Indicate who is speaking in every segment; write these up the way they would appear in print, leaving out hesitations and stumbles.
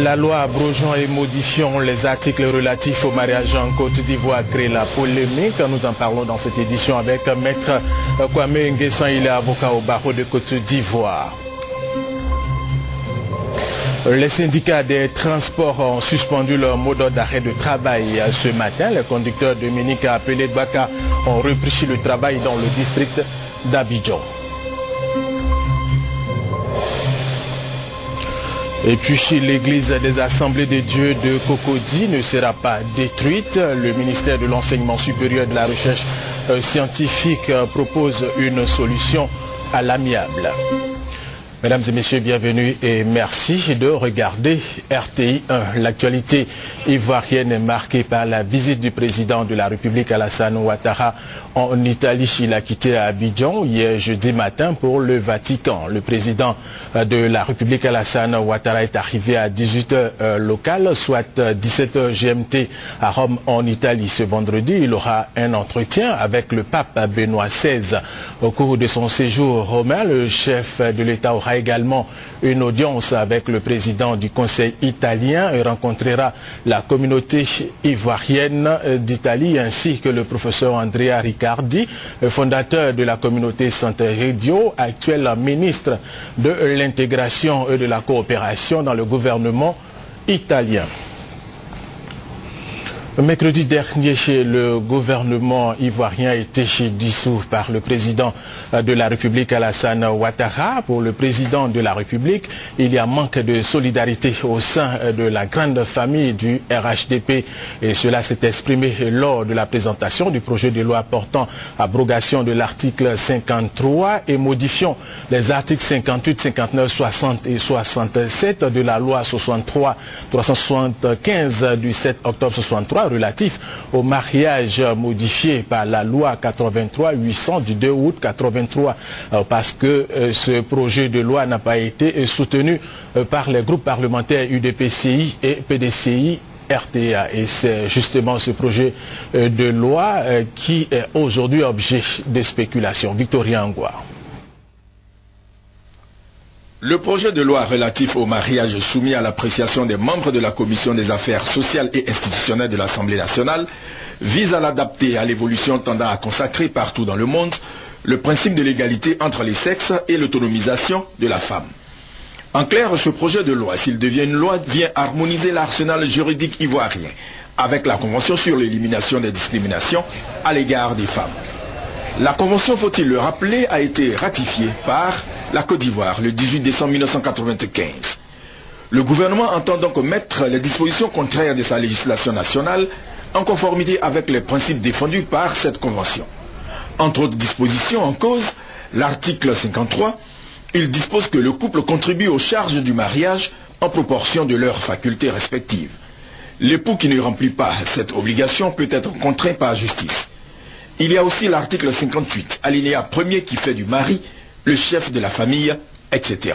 Speaker 1: La loi abrogeant et modifiant les articles relatifs au mariage en Côte d'Ivoire crée la polémique. Nous en parlons dans cette édition avec Maître Kwame Nguessan, il est avocat au barreau de Côte d'Ivoire. Les syndicats des transports ont suspendu leur mot d'arrêt de travail ce matin. Les conducteurs de Ménique appelés Baka ont repris le travail dans le district d'Abidjan. Et puis l'église des Assemblées des Dieux de Cocody ne sera pas détruite. Le ministère de l'Enseignement supérieur et de la Recherche scientifique propose une solution à l'amiable. Mesdames et messieurs, bienvenue et merci de regarder RTI 1. L'actualité ivoirienne est marquée par la visite du président de la République Alassane Ouattara en Italie. Il a quitté Abidjan hier jeudi matin pour le Vatican. Le président de la République Alassane Ouattara est arrivé à 18h locale, soit 17h GMT à Rome en Italie. Ce vendredi, il aura un entretien avec le pape Benoît XVI. Au cours de son séjour romain, le chef de l'État aura également une audience avec le président du Conseil italien et rencontrera la communauté ivoirienne d'Italie ainsi que le professeur Andrea Riccardi, fondateur de la communauté Sant'Egidio, actuel ministre de l'intégration et de la coopération dans le gouvernement italien. Mercredi dernier, le gouvernement ivoirien a été dissous par le président de la République Alassane Ouattara. Pour le président de la République, il y a manque de solidarité au sein de la grande famille du RHDP et cela s'est exprimé lors de la présentation du projet de loi portant abrogation de l'article 53 et modifiant les articles 58, 59, 60 et 67 de la loi 63-375 du 7 octobre 63 relatif au mariage modifié par la loi 83-800 du 2 août 83 parce que ce projet de loi n'a pas été soutenu par les groupes parlementaires UDPCI et PDCI RTA. Et c'est justement ce projet de loi qui est aujourd'hui objet de spéculation. Victorien Angoua.
Speaker 2: Le projet de loi relatif au mariage soumis à l'appréciation des membres de la Commission des affaires sociales et institutionnelles de l'Assemblée nationale vise à l'adapter à l'évolution tendant à consacrer partout dans le monde le principe de l'égalité entre les sexes et l'autonomisation de la femme. En clair, ce projet de loi, s'il devient une loi, vient harmoniser l'arsenal juridique ivoirien avec la Convention sur l'élimination des discriminations à l'égard des femmes. La Convention, faut-il le rappeler, a été ratifiée par la Côte d'Ivoire le 18 décembre 1995. Le gouvernement entend donc mettre les dispositions contraires de sa législation nationale en conformité avec les principes défendus par cette Convention. Entre autres dispositions en cause, l'article 53, il dispose que le couple contribue aux charges du mariage en proportion de leurs facultés respectives. L'époux qui ne remplit pas cette obligation peut être contraint par justice. Il y a aussi l'article 58, alinéa 1er qui fait du mari le chef de la famille, etc.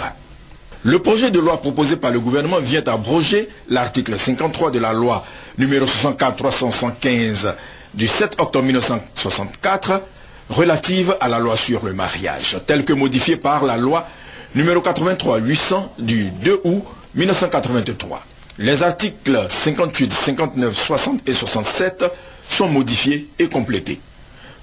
Speaker 2: Le projet de loi proposé par le gouvernement vient abroger l'article 53 de la loi numéro 64-375 du 7 octobre 1964 relative à la loi sur le mariage, telle que modifiée par la loi numéro 83-800 du 2 août 1983. Les articles 58, 59, 60 et 67 sont modifiés et complétés.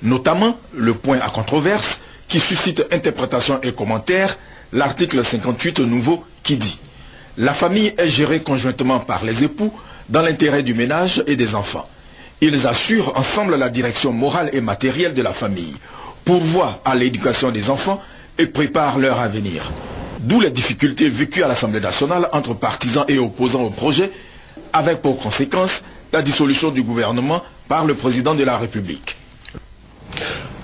Speaker 2: Notamment le point à controverse qui suscite interprétation et commentaires, l'article 58 nouveau qui dit « La famille est gérée conjointement par les époux dans l'intérêt du ménage et des enfants. Ils assurent ensemble la direction morale et matérielle de la famille, pourvoient à l'éducation des enfants et préparent leur avenir. » D'où les difficultés vécues à l'Assemblée nationale entre partisans et opposants au projet, avec pour conséquence la dissolution du gouvernement par le président de la République.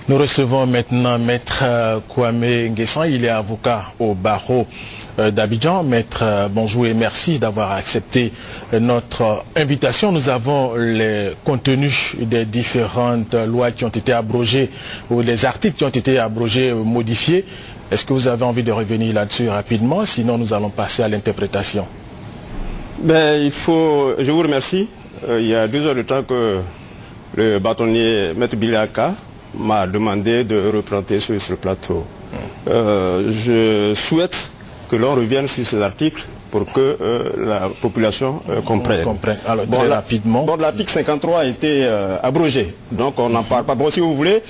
Speaker 1: Nous recevons maintenant Maître Kwame Nguessan, il est avocat au barreau d'Abidjan. Maître, bonjour et merci d'avoir accepté notre invitation. Nous avons les contenus des différentes lois qui ont été abrogées, ou les articles qui ont été abrogés, modifiés. Est-ce que vous avez envie de revenir là-dessus rapidement? Sinon, nous allons passer à l'interprétation.
Speaker 3: Je vous remercie. Il y a 2 heures de temps que le bâtonnier Maître Biliaka m'a demandé de représenter sur ce plateau. Je souhaite que l'on revienne sur ces articles pour que la population comprenne.
Speaker 1: Alors, très rapidement.
Speaker 3: Bon, l'article 53 a été abrogé, donc on n'en parle pas. Bon, si vous voulez,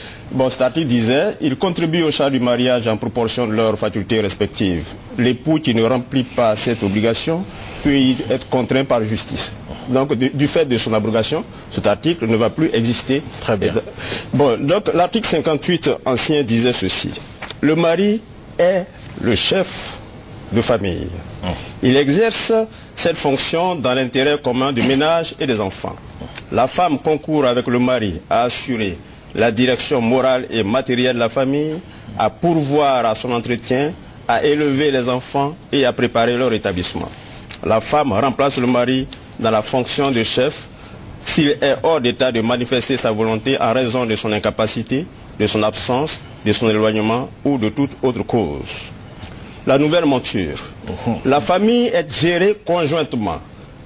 Speaker 3: cet article disait, il contribue au charges du mariage en proportion de leurs facultés respectives. L'époux qui ne remplit pas cette obligation peut y être contraint par justice. Donc, du fait de son abrogation, cet article ne va plus exister.
Speaker 1: Très bien.
Speaker 3: Bon, donc l'article 58 ancien disait ceci. Le mari est le chef de famille. Il exerce cette fonction dans l'intérêt commun du ménage et des enfants. La femme concourt avec le mari à assurer la direction morale et matérielle de la famille, à pourvoir à son entretien, à élever les enfants et à préparer leur établissement. La femme remplace le mari dans la fonction de chef s'il est hors d'état de manifester sa volonté en raison de son incapacité, de son absence, de son éloignement ou de toute autre cause. La nouvelle monture. La famille est gérée conjointement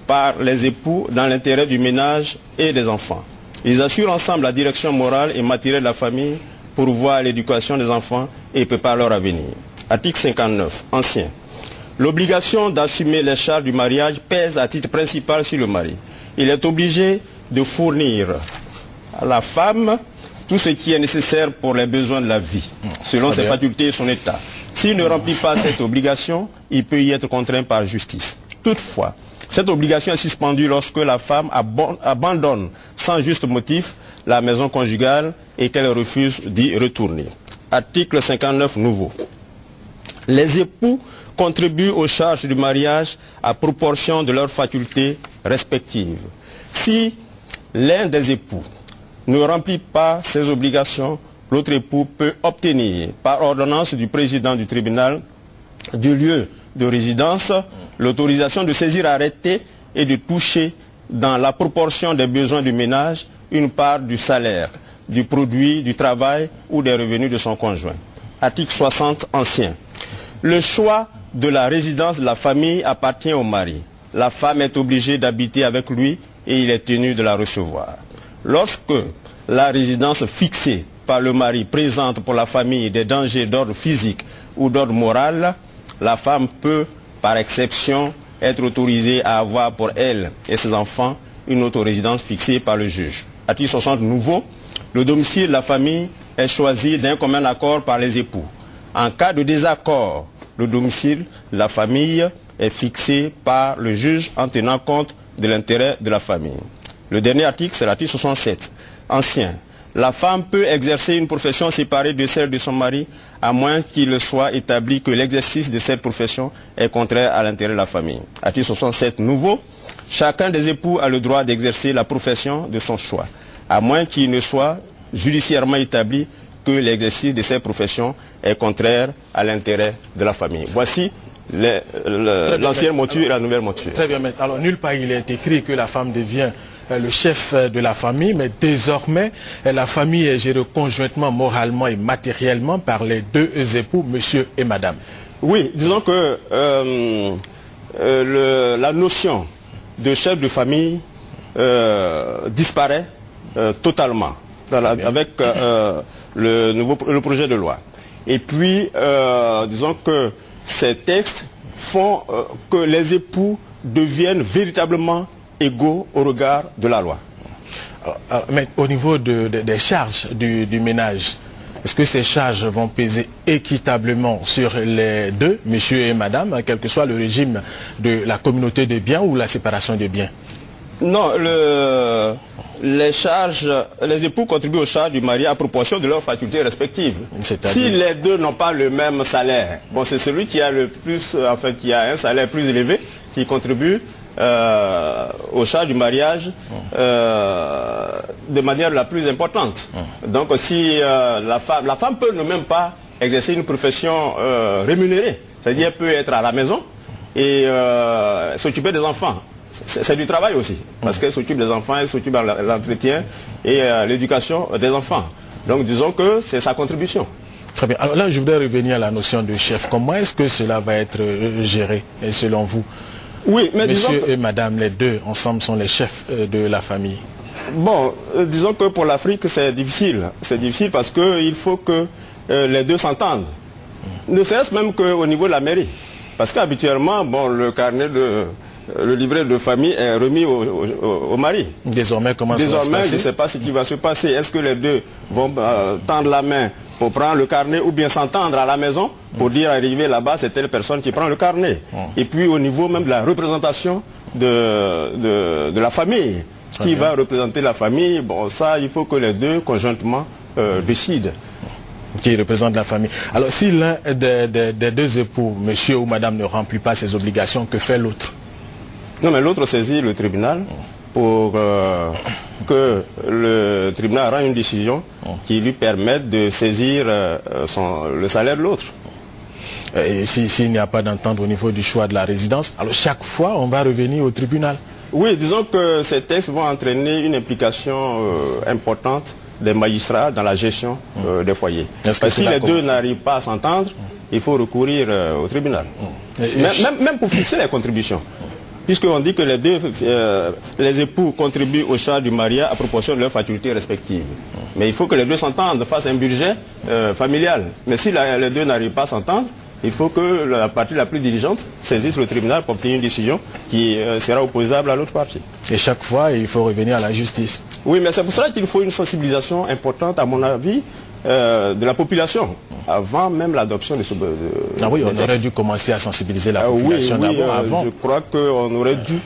Speaker 3: par les époux dans l'intérêt du ménage et des enfants. Ils assurent ensemble la direction morale et matérielle de la famille, pourvoient l'éducation des enfants et préparent leur avenir. Article 59, ancien. L'obligation d'assumer les charges du mariage pèse à titre principal sur le mari. Il est obligé de fournir à la femme tout ce qui est nécessaire pour les besoins de la vie, selon ses facultés et son état. S'il ne remplit pas cette obligation, il peut y être contraint par justice. Toutefois, cette obligation est suspendue lorsque la femme abandonne sans juste motif la maison conjugale et qu'elle refuse d'y retourner. Article 59 nouveau. Les époux contribuent aux charges du mariage à proportion de leurs facultés respectives. Si l'un des époux ne remplit pas ses obligations, l'autre époux peut obtenir, par ordonnance du président du tribunal du lieu de résidence, l'autorisation de saisir arrêté et de toucher, dans la proportion des besoins du ménage, une part du salaire, du produit, du travail ou des revenus de son conjoint. Article 60 ancien. Le choix de la résidence de la famille appartient au mari. La femme est obligée d'habiter avec lui et il est tenu de la recevoir. Lorsque la résidence fixée par le mari présente pour la famille des dangers d'ordre physique ou d'ordre moral, la femme peut, par exception, être autorisée à avoir pour elle et ses enfants une autre résidence fixée par le juge. Article 60 nouveau, le domicile de la famille est choisi d'un commun accord par les époux. En cas de désaccord, le domicile de la famille est fixé par le juge en tenant compte de l'intérêt de la famille. Le dernier article, c'est l'article 67, ancien. La femme peut exercer une profession séparée de celle de son mari, à moins qu'il soit établi que l'exercice de cette profession est contraire à l'intérêt de la famille. Article 67 nouveau. Chacun des époux a le droit d'exercer la profession de son choix, à moins qu'il ne soit judiciairement établi que l'exercice de cette profession est contraire à l'intérêt de la famille. Voici l'ancienne monture et la nouvelle monture.
Speaker 1: Très bien, maître. Alors, nulle part il est écrit que la femme devient le chef de la famille, mais désormais, la famille est gérée conjointement, moralement et matériellement par les deux époux, monsieur et madame.
Speaker 3: Oui, disons que la notion de chef de famille disparaît totalement avec le projet de loi. Et puis, disons que ces textes font que les époux deviennent véritablement égaux au regard de la loi.
Speaker 1: Mais au niveau des charges du ménage, est-ce que ces charges vont peser équitablement sur les deux, monsieur et madame, quel que soit le régime de la communauté des biens ou la séparation des biens?
Speaker 3: Non, les époux contribuent aux charges du mari à proportion de leurs facultés respectives. Si les deux n'ont pas le même salaire, bon, c'est celui qui a le plus, qui a un salaire plus élevé, qui contribue aux charges du mariage de manière la plus importante. Donc si la femme peut ne même pas exercer une profession rémunérée, c'est-à-dire peut être à la maison et s'occuper des enfants. C'est du travail aussi, parce qu'elle s'occupe des enfants, elle s'occupe de l'entretien et l'éducation des enfants. Donc disons que c'est sa contribution.
Speaker 1: Très bien. Alors là, je voudrais revenir à la notion de chef. Comment est-ce que cela va être géré, selon vous?
Speaker 3: Oui, mais
Speaker 1: monsieur et madame, les deux ensemble sont les chefs de la famille.
Speaker 3: Bon, disons que pour l'Afrique, c'est difficile. C'est difficile parce qu'il faut que les deux s'entendent. Ne serait-ce même qu'au niveau de la mairie. Parce qu'habituellement, bon, le livret de famille est remis au mari.
Speaker 1: Désormais, comment ça va se passer?
Speaker 3: Désormais, je ne sais pas ce qui va se passer. Est-ce que les deux vont tendre la main pour prendre le carnet ou bien s'entendre à la maison pour dire arriver là-bas, c'est telle personne qui prend le carnet. Et puis au niveau même de la représentation de la famille, qui va représenter la famille, bon ça, il faut que les deux conjointement décident.
Speaker 1: Qui représente la famille. Alors si l'un des deux époux, monsieur ou madame, ne remplit pas ses obligations, que fait l'autre?
Speaker 3: Non, mais l'autre saisit le tribunal pour que le tribunal rende une décision qui lui permette de saisir le salaire de l'autre.
Speaker 1: Et s'il n'y a pas d'entente au niveau du choix de la résidence, alors chaque fois on va revenir au tribunal?
Speaker 3: Oui, disons que ces textes vont entraîner une implication importante des magistrats dans la gestion des foyers. Parce que si les deux n'arrivent pas à s'entendre, il faut recourir au tribunal. Même pour fixer les contributions. Puisqu'on dit que les époux contribuent au charges du mariage à proportion de leurs facultés respectives. Mais il faut que les deux s'entendent, fassent un budget familial. Mais si les deux n'arrivent pas à s'entendre, il faut que la partie la plus diligente saisisse le tribunal pour obtenir une décision qui sera opposable à l'autre partie.
Speaker 1: Et chaque fois, il faut revenir à la justice.
Speaker 3: Oui, mais c'est pour cela qu'il faut une sensibilisation importante, à mon avis, de la population, avant même l'adoption de ce
Speaker 1: Ah oui, on aurait dû commencer à sensibiliser la population d'abord, avant.
Speaker 3: Je crois qu'on aurait dû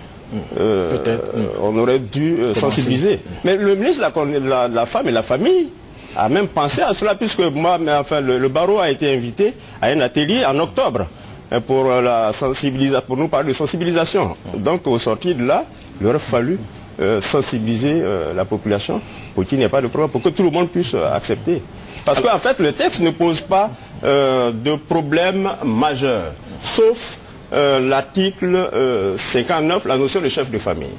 Speaker 3: on aurait dû sensibiliser. Mais le ministre de la Femme et la Famille a même pensé à cela, puisque moi, le barreau a été invité à un atelier en octobre pour nous parler de sensibilisation. Donc au sortir de là, il aurait fallu sensibiliser la population pour qu'il n'y ait pas de problème, pour que tout le monde puisse accepter. Parce qu'en fait, le texte ne pose pas de problème majeur, sauf l'article 59, la notion de chef de famille.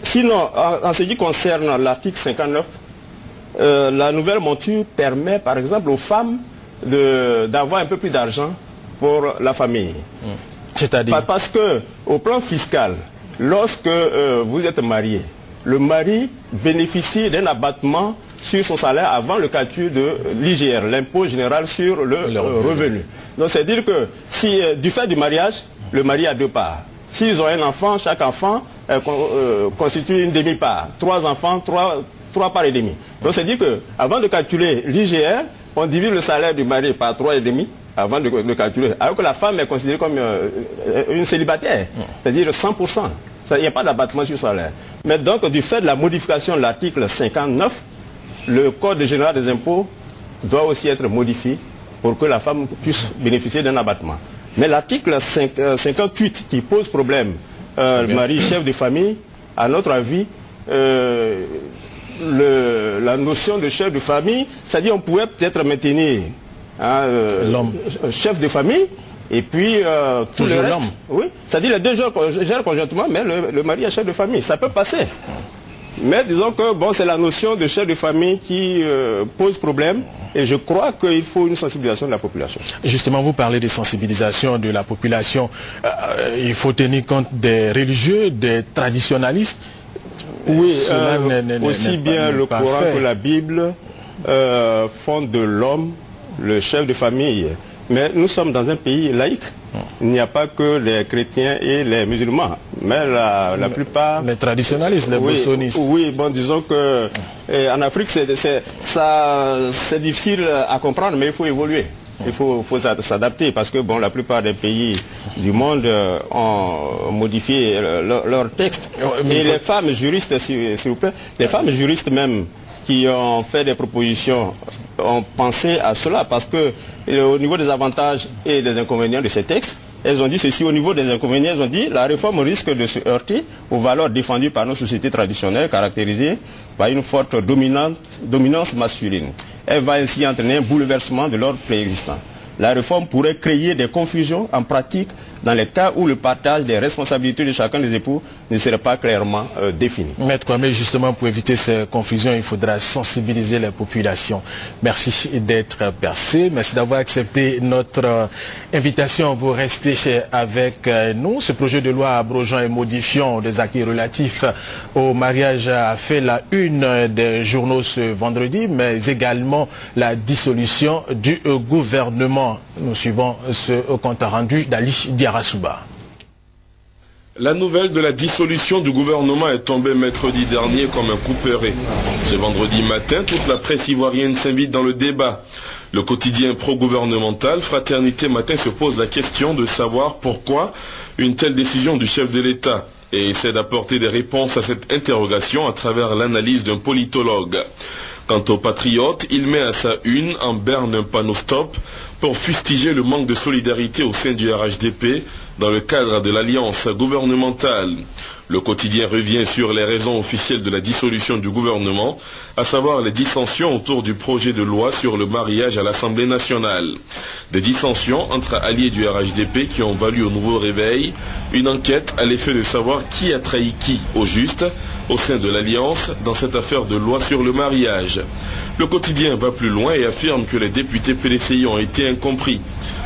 Speaker 3: Sinon, en ce qui concerne l'article 59, la nouvelle monture permet par exemple aux femmes d'avoir un peu plus d'argent pour la famille.
Speaker 1: C'est-à-dire?
Speaker 3: Parce que au plan fiscal, lorsque vous êtes marié, le mari bénéficie d'un abattement sur son salaire avant le calcul de l'IGR, l'impôt général sur le revenu. Donc c'est-à-dire que si du fait du mariage, le mari a deux parts. S'ils ont un enfant, chaque enfant constitue une demi-part. 3 enfants, 3 parts et demi. Donc c'est-à-dire qu'avant de calculer l'IGR, on divise le salaire du mari par 3,5 avant de le calculer. Alors que la femme est considérée comme une célibataire, c'est-à-dire 100%. Il n'y a pas d'abattement sur le salaire. Mais donc, du fait de la modification de l'article 59, le Code général des impôts doit aussi être modifié pour que la femme puisse bénéficier d'un abattement. Mais l'article 58 qui pose problème, le mari chef de famille, à notre avis, la notion de chef de famille, c'est-à-dire on pourrait peut-être maintenir l'homme chef de famille, et puis tout le reste, oui, c'est-à-dire les deux gèrent conjointement, mais le mari est chef de famille, ça peut passer. Mais disons que bon, c'est la notion de chef de famille qui pose problème, et je crois qu'il faut une sensibilisation de la population.
Speaker 1: Justement, vous parlez de sensibilisation de la population. Il faut tenir compte des religieux, des traditionnalistes.
Speaker 3: Oui, aussi bien le Coran que la Bible font de l'homme le chef de famille. Mais nous sommes dans un pays laïque. Il n'y a pas que les chrétiens et les musulmans. Mais la plupart...
Speaker 1: Les traditionnalistes, les boussonistes.
Speaker 3: Oui, bon, disons que en Afrique, c'est difficile à comprendre, mais il faut évoluer. Il faut s'adapter parce que bon, la plupart des pays du monde ont modifié leur texte. Et les femmes juristes, s'il vous plaît, les femmes juristes même qui ont fait des propositions ont pensé à cela parce que au niveau des avantages et des inconvénients de ces textes, elles ont dit ceci. Au niveau des inconvénients, elles ont dit la réforme risque de se heurter aux valeurs défendues par nos sociétés traditionnelles caractérisées par une forte dominance masculine. Elle va ainsi entraîner un bouleversement de l'ordre préexistant. La réforme pourrait créer des confusions en pratique dans les cas où le partage des responsabilités de chacun des époux ne serait pas clairement défini.
Speaker 1: Maître Kwame, justement pour éviter ces confusions, il faudra sensibiliser les populations. Merci d'être passé, merci d'avoir accepté notre invitation. Vous restez avec nous. Ce projet de loi abrogeant et modifiant des acquis relatifs au mariage a fait la une des journaux ce vendredi, mais également la dissolution du gouvernement. Nous suivons ce compte rendu d'Ali Diarasouba.
Speaker 4: La nouvelle de la dissolution du gouvernement est tombée mercredi dernier comme un couperet. Ce vendredi matin, toute la presse ivoirienne s'invite dans le débat. Le quotidien pro-gouvernemental Fraternité Matin se pose la question de savoir pourquoi une telle décision du chef de l'État et essaie d'apporter des réponses à cette interrogation à travers l'analyse d'un politologue. Quant aux patriotes, il met à sa une en berne un panneau stop pour fustiger le manque de solidarité au sein du RHDP dans le cadre de l'alliance gouvernementale. Le quotidien revient sur les raisons officielles de la dissolution du gouvernement, à savoir les dissensions autour du projet de loi sur le mariage à l'Assemblée nationale. Des dissensions entre alliés du RHDP qui ont valu au nouveau réveil une enquête à l'effet de savoir qui a trahi qui au juste au sein de l'Alliance dans cette affaire de loi sur le mariage. Le quotidien va plus loin et affirme que les députés PDCI ont été incompris.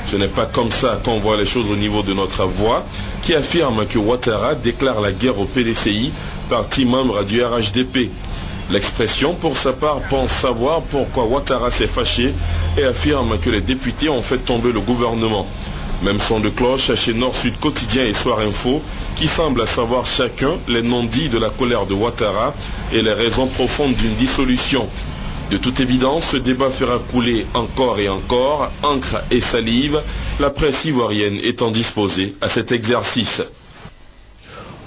Speaker 4: Ce n'est pas comme ça qu'on voit les choses au niveau de notre voix, qui affirme que Ouattara déclare la guerre au PDCI, parti membre du RHDP. L'expression, pour sa part, pense savoir pourquoi Ouattara s'est fâché et affirme que les députés ont fait tomber le gouvernement. Même son de cloche chez Nord-Sud Quotidien et Soir Info, qui semble savoir chacun les non-dits de la colère de Ouattara et les raisons profondes d'une dissolution. De toute évidence, ce débat fera couler encore et encore, encre et salive, la presse ivoirienne étant disposée à cet exercice.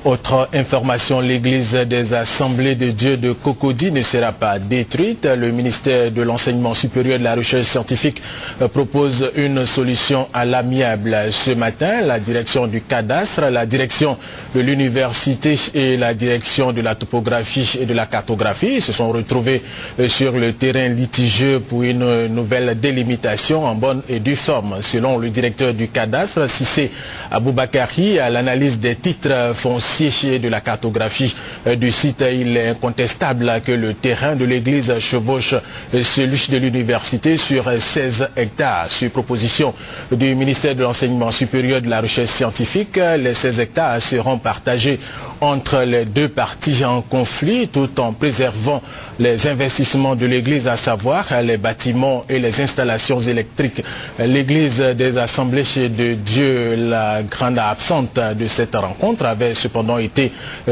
Speaker 1: Autre information, l'église des Assemblées de Dieu de Cocody ne sera pas détruite. Le ministère de l'Enseignement supérieur et de la Recherche scientifique propose une solution à l'amiable. Ce matin, la direction du cadastre, la direction de l'université et la direction de la topographie et de la cartographie se sont retrouvés sur le terrain litigieux pour une nouvelle délimitation en bonne et due forme. Selon le directeur du cadastre, Cissé Aboubakari, à l'analyse des titres fonciers de la cartographie du site, il est incontestable que le terrain de l'église chevauche celui de l'université sur 16 hectares. Sur proposition du ministère de l'Enseignement supérieur et de la Recherche scientifique, les 16 hectares seront partagés entre les deux parties en conflit tout en préservant les investissements de l'église, à savoir les bâtiments et les installations électriques. L'église des Assemblées de Dieu, la grande absente de cette rencontre, avait cependant été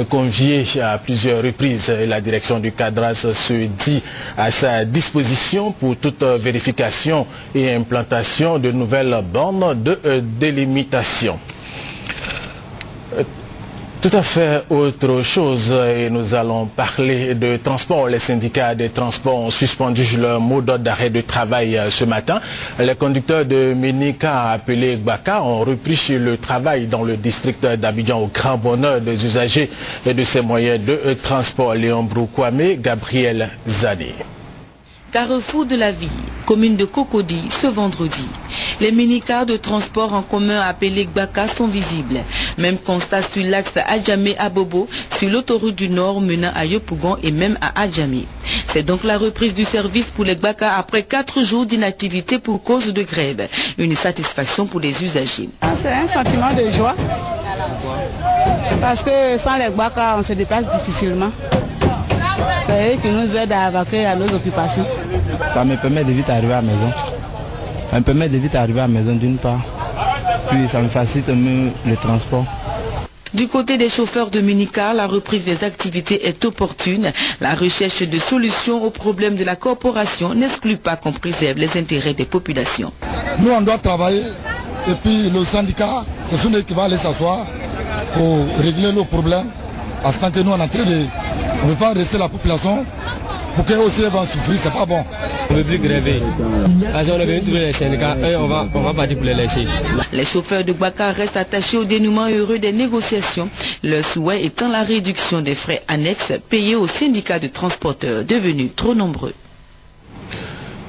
Speaker 1: conviée à plusieurs reprises. La direction du cadastre se dit à sa disposition pour toute vérification et implantation de nouvelles bornes de délimitation. Tout à fait autre chose, et nous allons parler de transport. Les syndicats des transports ont suspendu leur mot d'ordre d'arrêt de travail ce matin. Les conducteurs de minicar appelés Gbaka ont repris le travail dans le district d'Abidjan au grand bonheur des usagers et de ces moyens de transport. Léon Broukwame, Gabriel Zane.
Speaker 5: Carrefour de la ville, commune de Cocody, ce vendredi. Les minicars de transport en commun appelés Gbaka sont visibles. Même constat sur l'axe Adjamé-Abobo, sur l'autoroute du Nord menant à Yopougon et même à Adjamé. C'est donc la reprise du service pour les Gbaka après 4 jours d'inactivité pour cause de grève. Une satisfaction pour les usagers.
Speaker 6: C'est un sentiment de joie. Parce que sans les Gbaka, on se déplace difficilement. C'est eux qui nous aident à vaquer à nos occupations.
Speaker 7: Ça me permet de vite arriver à la maison. Ça me permet de vite arriver à la maison d'une part. Puis ça me facilite mieux le transport.
Speaker 5: Du côté des chauffeurs de minicar, la reprise des activités est opportune. La recherche de solutions aux problèmes de la corporation n'exclut pas qu'on préserve les intérêts des populations.
Speaker 8: Nous, on doit travailler. Et puis le syndicat, ce sont eux qui vont aller s'asseoir pour régler nos problèmes. À ce temps que nous, on est en train de... On ne veut pas rester la population pour qu'eux aussi vont souffrir, c'est pas bon.
Speaker 9: On ne veut plus gréver. Parce qu'on est venu trouver les syndicats, on va partir pour les laisser.
Speaker 5: Les chauffeurs de Gbaka restent attachés au dénouement heureux des négociations. Leur souhait étant la réduction des frais annexes payés aux syndicats de transporteurs devenus trop nombreux.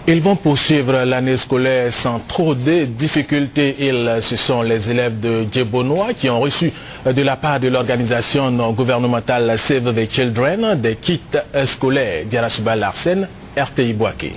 Speaker 1: Ils vont poursuivre l'année scolaire sans trop de difficultés. Ce sont les élèves de Djebonois qui ont reçu de la part de l'organisation non gouvernementale Save the Children des kits scolaires. Diarasuba Larsen, RTI Boaké.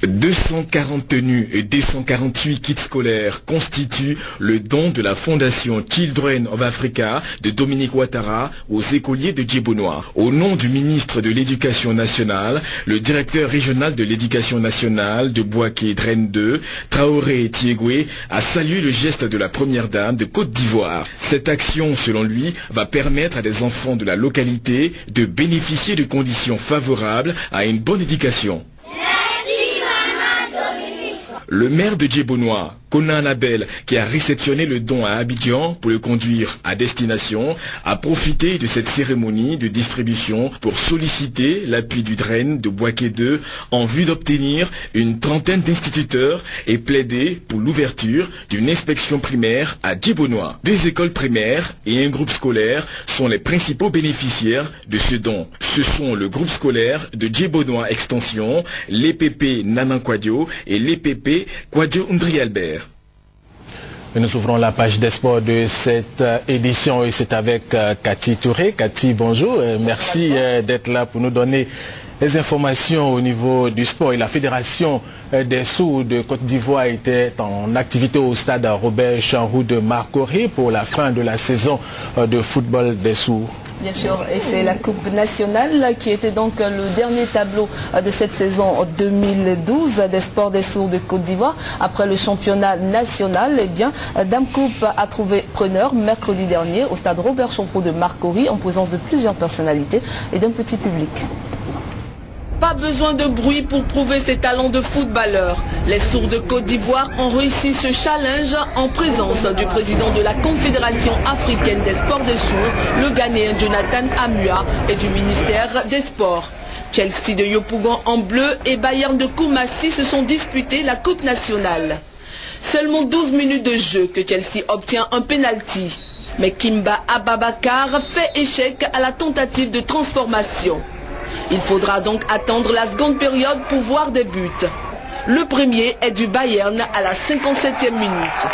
Speaker 10: 240 tenues et 248 kits scolaires constituent le don de la fondation Children of Africa de Dominique Ouattara aux écoliers de Djebonois. Au nom du ministre de l'Éducation nationale, le directeur régional de l'Éducation nationale de Boaké Draine 2, Traoré Tiegwe, a salué le geste de la première dame de Côte d'Ivoire. Cette action, selon lui, va permettre à des enfants de la localité de bénéficier de conditions favorables à une bonne éducation. Le maire de Djebonois, Conan Label, qui a réceptionné le don à Abidjan pour le conduire à destination, a profité de cette cérémonie de distribution pour solliciter l'appui du Draine de Boaké 2 en vue d'obtenir une trentaine d'instituteurs et plaider pour l'ouverture d'une inspection primaire à Djebonois. Des écoles primaires et un groupe scolaire sont les principaux bénéficiaires de ce don. Ce sont le groupe scolaire de Djebonois Extension, l'EPP Nanankwadio et l'EPP Kwadjo Undri Albert.
Speaker 1: Nous ouvrons la page des sports de cette édition et c'est avec Cathy Touré. Cathy, bonjour. Merci d'être là pour nous donner les informations au niveau du sport. Et la Fédération des sourds de Côte d'Ivoire était en activité au stade Robert Chanroux de Marcory pour la fin de la saison de football des sourds.
Speaker 11: Bien sûr, et c'est la Coupe nationale qui était donc le dernier tableau de cette saison 2012 des sports des sourds de Côte d'Ivoire. Après le championnat national, eh bien, Dame Coupe a trouvé preneur mercredi dernier au stade Robert Chanroux de Marcory en présence de plusieurs personnalités et d'un petit public.
Speaker 5: Pas besoin de bruit pour prouver ses talents de footballeur. Les sourds de Côte d'Ivoire ont réussi ce challenge en présence du président de la Confédération africaine des sports des sourds, le Ghanéen Jonathan Amua, et du ministère des Sports. Chelsea de Yopougon en bleu et Bayern de Koumassi se sont disputés la Coupe nationale. Seulement 12 minutes de jeu que Chelsea obtient un penalty. Mais Kimba Ababakar fait échec à la tentative de transformation. Il faudra donc attendre la seconde période pour voir des buts. Le premier est du Bayern à la 57e minute.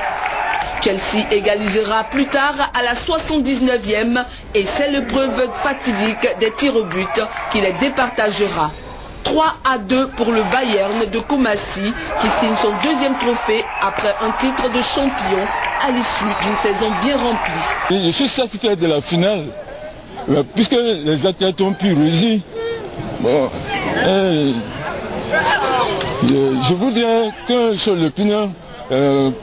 Speaker 5: Chelsea égalisera plus tard à la 79e et c'est l'épreuve fatidique des tirs au but qui les départagera. 3-2 pour le Bayern de Koumassi qui signe son deuxième trophée après un titre de champion à l'issue d'une saison bien remplie.
Speaker 12: Je suis satisfait de la finale puisque les athlètes ont pu réussir. Bon, je voudrais que sur l'opinion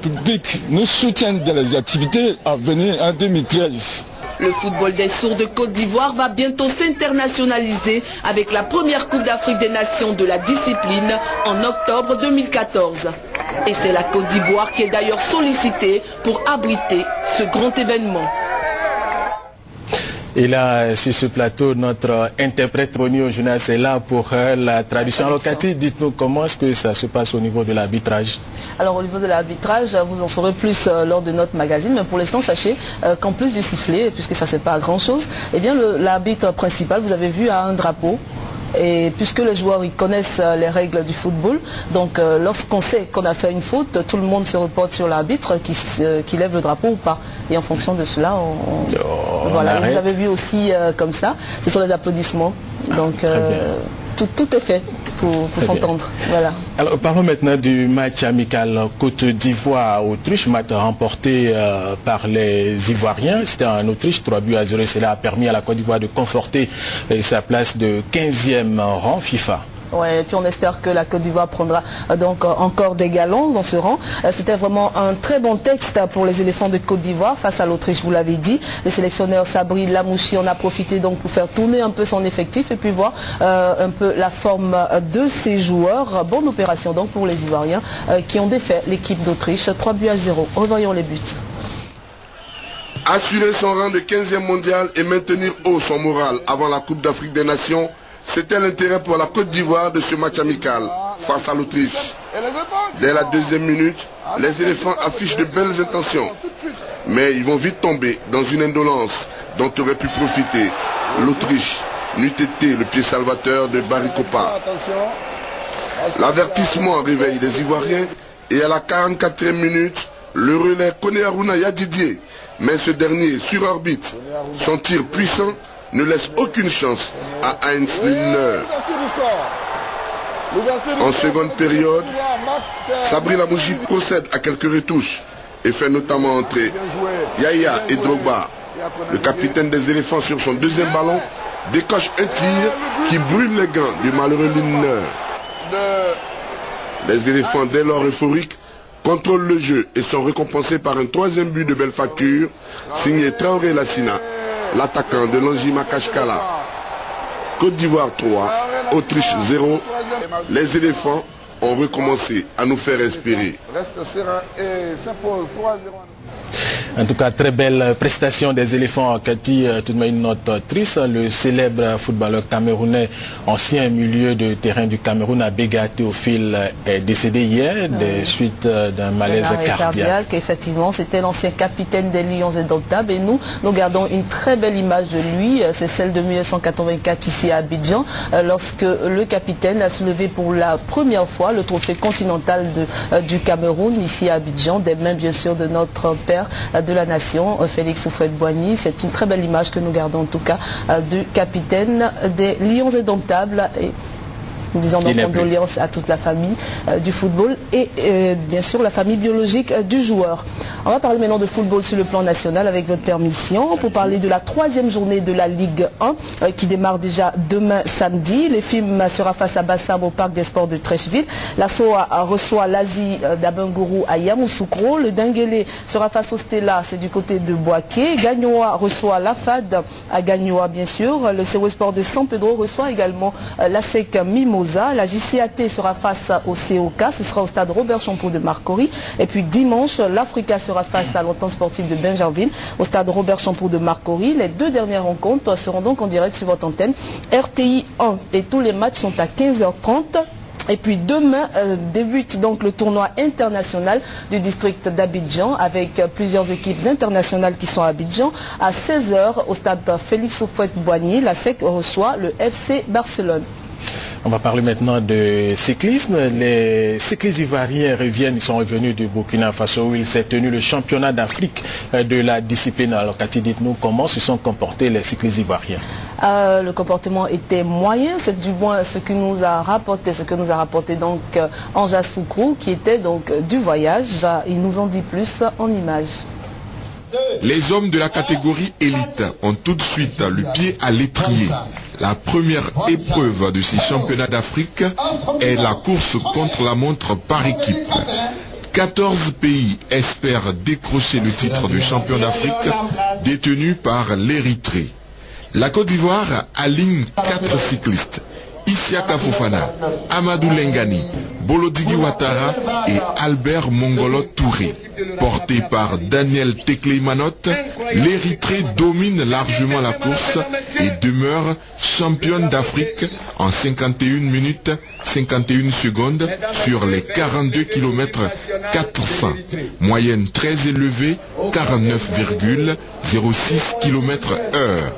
Speaker 12: publique nous soutienne dans les activités à venir en 2013.
Speaker 5: Le football des sourds de Côte d'Ivoire va bientôt s'internationaliser avec la première Coupe d'Afrique des Nations de la discipline en octobre 2014. Et c'est la Côte d'Ivoire qui est d'ailleurs sollicitée pour abriter ce grand événement.
Speaker 1: Et là, sur ce plateau, notre interprète Ronio Jonas est là pour la traduction. Alors Cathy, dites-nous comment est-ce que ça se passe au niveau de l'arbitrage?
Speaker 11: Alors au niveau de l'arbitrage, vous en saurez plus lors de notre magazine, mais pour l'instant, sachez qu'en plus du sifflet, puisque ça ne sert pas à grand-chose, eh bien l'arbitre principal, vous avez vu, a un drapeau. Et puisque les joueurs ils connaissent les règles du football, donc lorsqu'on sait qu'on a fait une faute, tout le monde se reporte sur l'arbitre qui lève le drapeau ou pas. Et en fonction de cela, voilà. Et vous avez vu aussi comme ça, ce sont les applaudissements. Donc tout est fait pour s'entendre. Voilà.
Speaker 1: Alors parlons maintenant du match amical Côte d'Ivoire-Autriche, match remporté par les Ivoiriens. C'était en Autriche, 3-0. Cela a permis à la Côte d'Ivoire de conforter sa place de 15e rang FIFA.
Speaker 11: Ouais, et puis on espère que la Côte d'Ivoire prendra donc encore des galons dans ce rang. C'était vraiment un très bon texte pour les éléphants de Côte d'Ivoire face à l'Autriche, vous l'avez dit. Le sélectionneur Sabri Lamouchi en a profité donc pour faire tourner un peu son effectif et puis voir un peu la forme de ses joueurs. Bonne opération donc pour les Ivoiriens qui ont défait l'équipe d'Autriche 3-0. Revoyons les buts.
Speaker 13: Assurer son rang de 15e mondial et maintenir haut son moral avant la Coupe d'Afrique des Nations, c'était l'intérêt pour la Côte d'Ivoire de ce match amical face à l'Autriche. Dès la deuxième minute, les éléphants affichent de belles intentions. Mais ils vont vite tomber dans une indolence dont aurait pu profiter l'Autriche, n'eût été le pied salvateur de Barry Kopa. L'avertissement réveille les Ivoiriens et à la 44e minute, le relais Koné Aruna Yadidier, mais ce dernier sur orbite. Son tir puissant ne laisse aucune chance à Heinz Lindner. En seconde période, Sabri Lamouchi procède à quelques retouches et fait notamment entrer Yaya et Drogba. Le capitaine des éléphants sur son deuxième ballon décoche un tir qui brûle les gants du malheureux Lindner. Les éléphants, dès lors euphoriques, contrôlent le jeu et sont récompensés par un troisième but de belle facture, signé Traoré Lassina, l'attaquant de l'Anjima Kashkala. Côte d'Ivoire 3, Autriche 0. Les éléphants ont recommencé à nous faire respirer.
Speaker 1: En tout cas, très belle prestation des éléphants. Cathy, tout de même une note triste. Le célèbre footballeur camerounais, ancien milieu de terrain du Cameroun, Abega Théophile, est décédé hier des suites d'un malaise cardiaque.
Speaker 11: Effectivement, c'était l'ancien capitaine des Lions indomptables et nous gardons une très belle image de lui. C'est celle de 1984 ici à Abidjan, lorsque le capitaine a soulevé pour la première fois le trophée continental du Cameroun ici à Abidjan, des mains bien sûr de notre père de la nation, Félix Houphouët-Boigny. C'est une très belle image que nous gardons en tout cas du capitaine des Lions indomptables. Et nous disons donc condoléances à toute la famille du football et bien sûr la famille biologique du joueur. On va parler maintenant de football sur le plan national avec votre permission pour parler de la 3e journée de la Ligue 1 qui démarre déjà demain samedi. Les films sera face à Bassam au Parc des Sports de Trècheville. La SOA reçoit l'Asie d'Abengourou à Yamoussoukro. Le Denguélé sera face au Stella, c'est du côté de Boaké. Gagnoa reçoit la FAD à Gagnoa bien sûr. Le CEO Sport de San Pedro reçoit également la SEC Mimo. La JCAT sera face au COK, ce sera au stade Robert Champoux de Marcory. Et puis dimanche, l'Africa sera face à l'entente sportive de Benjerville au stade Robert Champoux de Marcory. Les deux dernières rencontres seront donc en direct sur votre antenne RTI 1 et tous les matchs sont à 15h30. Et puis demain débute donc le tournoi international du district d'Abidjan avec plusieurs équipes internationales qui sont à Abidjan. À 16h au stade Félix Houphouët-Boigny, la SEC reçoit le FC Barcelone.
Speaker 1: On va parler maintenant de cyclisme. Les cyclistes ivoiriens ils sont revenus du Burkina Faso où il s'est tenu le championnat d'Afrique de la discipline. Alors Cathy, dites-nous comment se sont comportés les cyclistes ivoiriens.
Speaker 11: Le comportement était moyen, c'est du moins ce que nous a rapporté donc Anja Soukrou qui était donc du voyage. Il nous en dit plus en images.
Speaker 14: Les hommes de la catégorie élite ont tout de suite le pied à l'étrier. La première épreuve de ces championnats d'Afrique est la course contre la montre par équipe. 14 pays espèrent décrocher le titre de champion d'Afrique détenu par l'Érythrée. La Côte d'Ivoire aligne 4 cyclistes. Isiaka Fofana, Amadou Lengani, Bolodigi Ouattara et Albert Mongolo Touré. Porté par Daniel Tekleimanot, l'Érythrée domine largement la course et demeure championne d'Afrique en 51 minutes 51 secondes sur les 42 km 400. Moyenne très élevée, 49,06 km/h.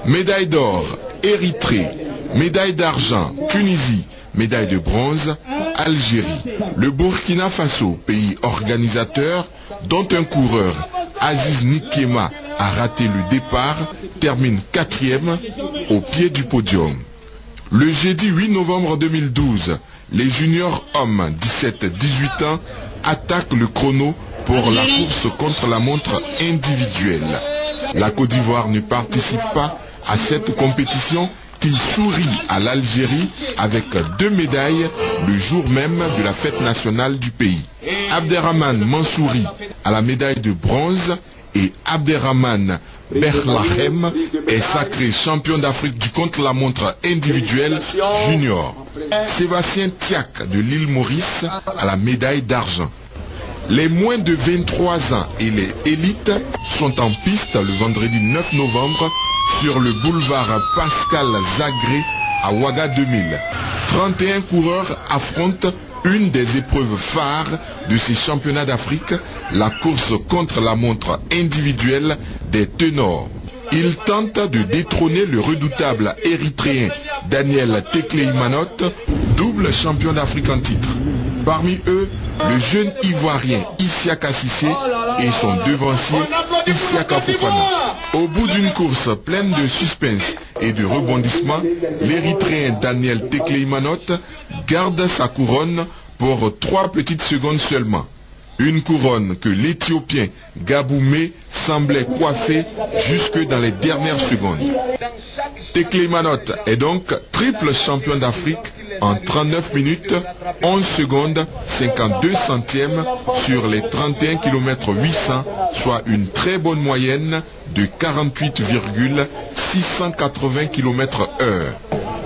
Speaker 14: Médaille d'or, Érythrée. Médaille d'argent, Tunisie. Médaille de bronze, Algérie. Le Burkina Faso, pays organisateur, dont un coureur, Aziz Nikema, a raté le départ, termine 4e au pied du podium. Le jeudi 8 novembre 2012, les juniors hommes 17-18 ans attaquent le chrono pour la course contre la montre individuelle. La Côte d'Ivoire ne participe pas à cette compétition qui sourit à l'Algérie avec 2 médailles le jour même de la fête nationale du pays. Abderrahmane Mansouri a la médaille de bronze et Abderrahmane Berlahem est sacré champion d'Afrique du contre-la-montre individuel junior. Sébastien Tiak de l'île Maurice a la médaille d'argent. Les moins de 23 ans et les élites sont en piste le vendredi 9 novembre sur le boulevard Pascal Zagré à Ouaga 2000. 31 coureurs affrontent une des épreuves phares de ces championnats d'Afrique, la course contre la montre individuelle des ténors. Ils tentent de détrôner le redoutable érythréen Daniel Tekleimanot double champion d'Afrique en titre. Parmi eux, le jeune Ivoirien Isiaka Cissé et son devancier Isiaka Fofana. Au bout d'une course pleine de suspense et de rebondissements, l'Érythréen Daniel Tekleimanot garde sa couronne pour 3 petites secondes seulement. Une couronne que l'Éthiopien Gaboumé semblait coiffer jusque dans les dernières secondes. Tekleimanot est donc triple champion d'Afrique en 39 minutes, 11 secondes, 52 centièmes sur les 31 km 800, soit une très bonne moyenne de 48,680 km/h.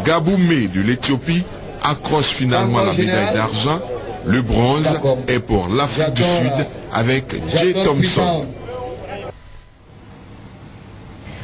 Speaker 14: Gaboumé de l'Éthiopie accroche finalement la médaille d'argent. Le bronze est pour l'Afrique du Sud avec Jay Thompson.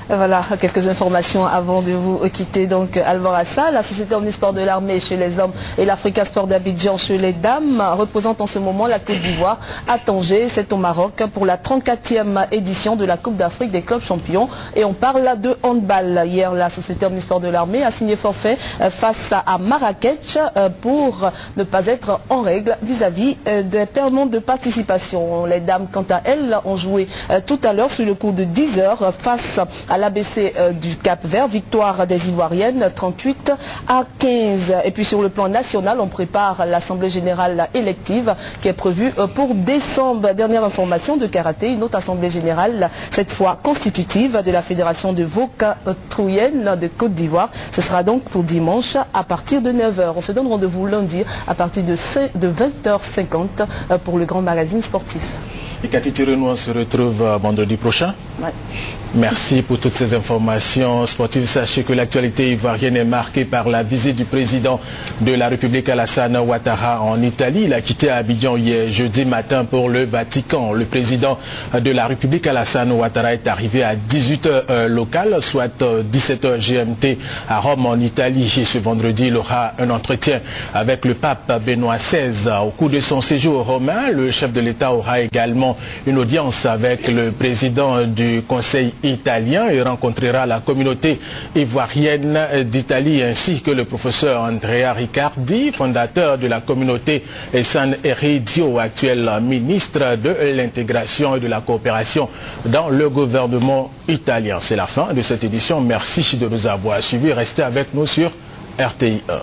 Speaker 11: Voilà, quelques informations avant de vous quitter. Donc, Alvorassa, la Société Omnisport de l'armée chez les hommes et l'Africa Sport d'Abidjan chez les dames, représente en ce moment la Côte d'Ivoire à Tanger, c'est au Maroc, pour la 34e édition de la Coupe d'Afrique des clubs champions. Et on parle de handball. Hier, la Société Omnisport de l'armée a signé forfait face à Marrakech pour ne pas être en règle vis-à-vis des paiements de participation. Les dames, quant à elles, ont joué tout à l'heure sur le cours de 10 heures face à l'ABC du Cap-Vert, victoire des Ivoiriennes 38 à 15. Et puis sur le plan national, on prépare l'Assemblée Générale élective qui est prévue pour décembre. Dernière information de karaté, une autre Assemblée Générale, cette fois constitutive de la Fédération de Vocatrouienne de Côte d'Ivoire. Ce sera donc pour dimanche à partir de 9h. On se donne rendez-vous lundi à partir de 20h50 pour le grand magazine sportif.
Speaker 1: Et Cathy Thierry-Nous, on se retrouve vendredi prochain.
Speaker 11: Ouais.
Speaker 1: Merci pour toutes ces informations sportives. Sachez que l'actualité ivoirienne est marquée par la visite du président de la République Alassane Ouattara en Italie. Il a quitté Abidjan hier jeudi matin pour le Vatican. Le président de la République Alassane Ouattara est arrivé à 18h locales, soit 17h GMT à Rome en Italie. Et ce vendredi, il aura un entretien avec le pape Benoît XVI. Au cours de son séjour romain, le chef de l'État aura également une audience avec le président du Conseil italien et rencontrera la communauté ivoirienne d'Italie ainsi que le professeur Andrea Riccardi, fondateur de la communauté San Eridio, actuel ministre de l'intégration et de la coopération dans le gouvernement italien. C'est la fin de cette édition. Merci de nous avoir suivis. Restez avec nous sur RTI 1.